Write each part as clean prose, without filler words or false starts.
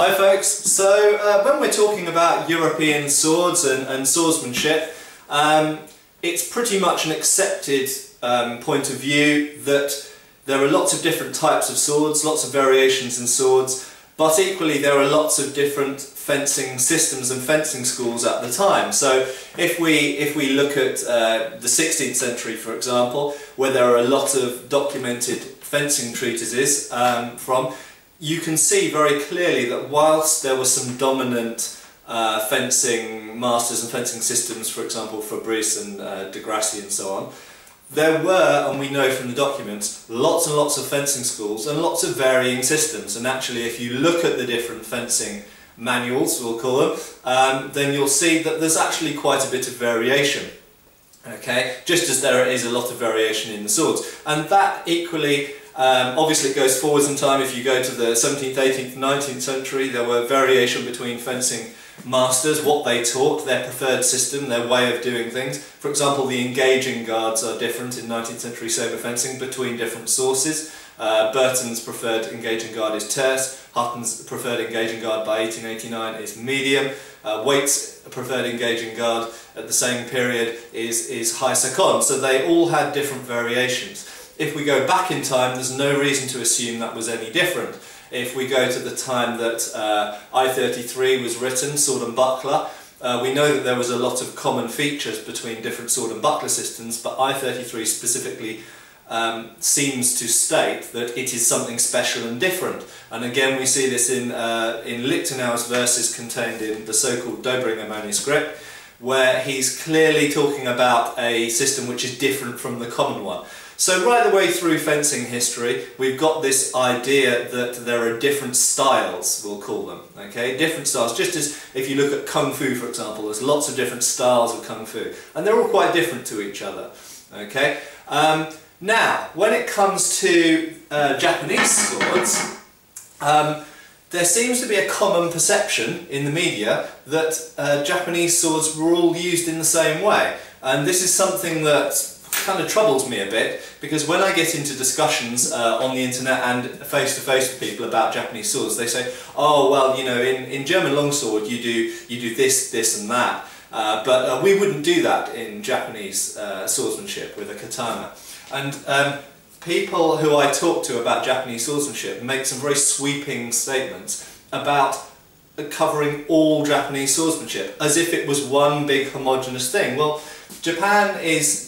Hi folks, so when we're talking about European swords and swordsmanship, it's pretty much an accepted point of view that there are lots of different types of swords, lots of variations in swords, but equally there are lots of different fencing systems and fencing schools at the time. So if we look at the 16th century, for example, where there are a lot of documented fencing treatises you can see very clearly that whilst there were some dominant fencing masters and fencing systems, for example Fabrice and de Grasse and so on, there were, and we know from the documents, lots and lots of fencing schools and lots of varying systems. And actually if you look at the different fencing manuals, we'll call them, then you'll see that there's actually quite a bit of variation. Okay, just as there is a lot of variation in the swords. And that equally, obviously it goes forwards in time. If you go to the 17th, 18th, 19th century, there were variation between fencing masters, what they taught, their preferred system, their way of doing things. For example, the engaging guards are different in 19th century sabre fencing between different sources. Burton's preferred engaging guard is terse, Hutton's preferred engaging guard by 1889 is medium, Waite's preferred engaging guard at the same period is high second, so they all had different variations. If we go back in time, there's no reason to assume that was any different. If we go to the time that I-33 was written, sword and buckler, we know that there was a lot of common features between different sword and buckler systems, but I-33 specifically seems to state that it is something special and different. And again we see this in Lichtenau's verses contained in the so-called Dobringer manuscript, where he's clearly talking about a system which is different from the common one. So right the way through fencing history, we've got this idea that there are different styles, we'll call them, okay? Different styles, just as if you look at Kung Fu, for example, there's lots of different styles of Kung Fu, and they're all quite different to each other, okay? Now, when it comes to Japanese swords, there seems to be a common perception in the media that Japanese swords were all used in the same way, and this is something that kind of troubles me a bit, because when I get into discussions on the internet and face-to-face with people about Japanese swords, they say, oh well, you know, in German longsword you do this, this and that, but we wouldn't do that in Japanese swordsmanship with a katana. And people who I talk to about Japanese swordsmanship make some very sweeping statements about covering all Japanese swordsmanship, as if it was one big homogeneous thing. Well, Japan is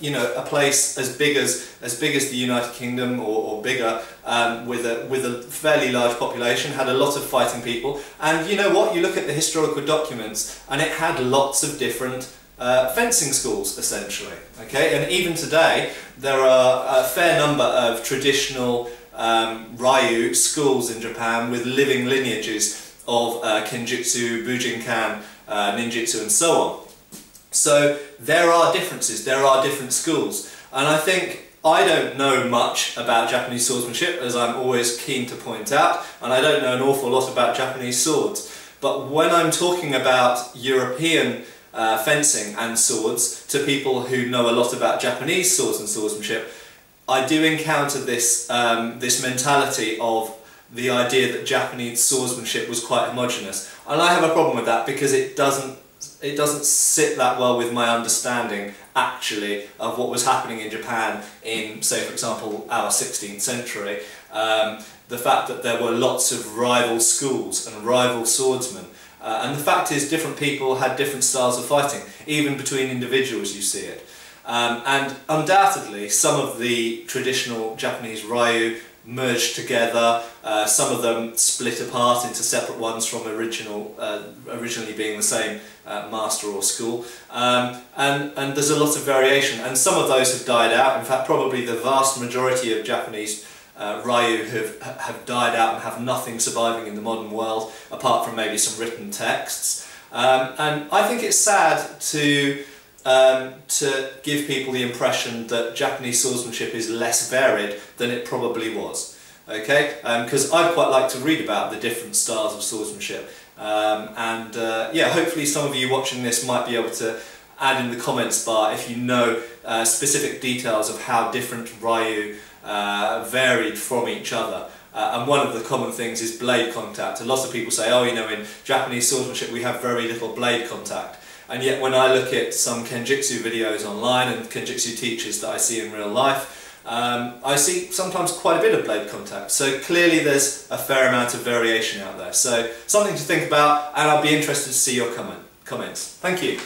you know, a place as big as the United Kingdom or bigger, with a fairly large population, had a lot of fighting people, and you know what, you look at the historical documents and it had lots of different fencing schools essentially, okay? And even today there are a fair number of traditional Ryu schools in Japan with living lineages of Kenjutsu, Bujinkan, Ninjutsu and so on. So there are differences, there are different schools, and I think I don't know much about Japanese swordsmanship, as I'm always keen to point out, and I don't know an awful lot about Japanese swords, but when I'm talking about European fencing and swords to people who know a lot about Japanese swords and swordsmanship, I do encounter this, this mentality of the idea that Japanese swordsmanship was quite homogeneous, and I have a problem with that because it doesn't sit that well with my understanding actually of what was happening in Japan in, say for example, our 16th century. The fact that there were lots of rival schools and rival swordsmen, and the fact is different people had different styles of fighting, even between individuals you see it. And undoubtedly some of the traditional Japanese Ryu merged together, some of them split apart into separate ones from originally being the same master or school, and there's a lot of variation, and some of those have died out. In fact, probably the vast majority of Japanese Ryu have died out and have nothing surviving in the modern world apart from maybe some written texts, and I think it's sad to give people the impression that Japanese swordsmanship is less varied than it probably was. Okay, because I'd quite like to read about the different styles of swordsmanship, yeah, hopefully some of you watching this might be able to add in the comments bar if you know specific details of how different Ryu varied from each other. and one of the common things is blade contact. A lot of people say, oh, you know, in Japanese swordsmanship we have very little blade contact. And yet when I look at some Kenjutsu videos online and Kenjutsu teachers that I see in real life, I see sometimes quite a bit of blade contact. So clearly there's a fair amount of variation out there. So something to think about, and I'll be interested to see your comments. Thank you.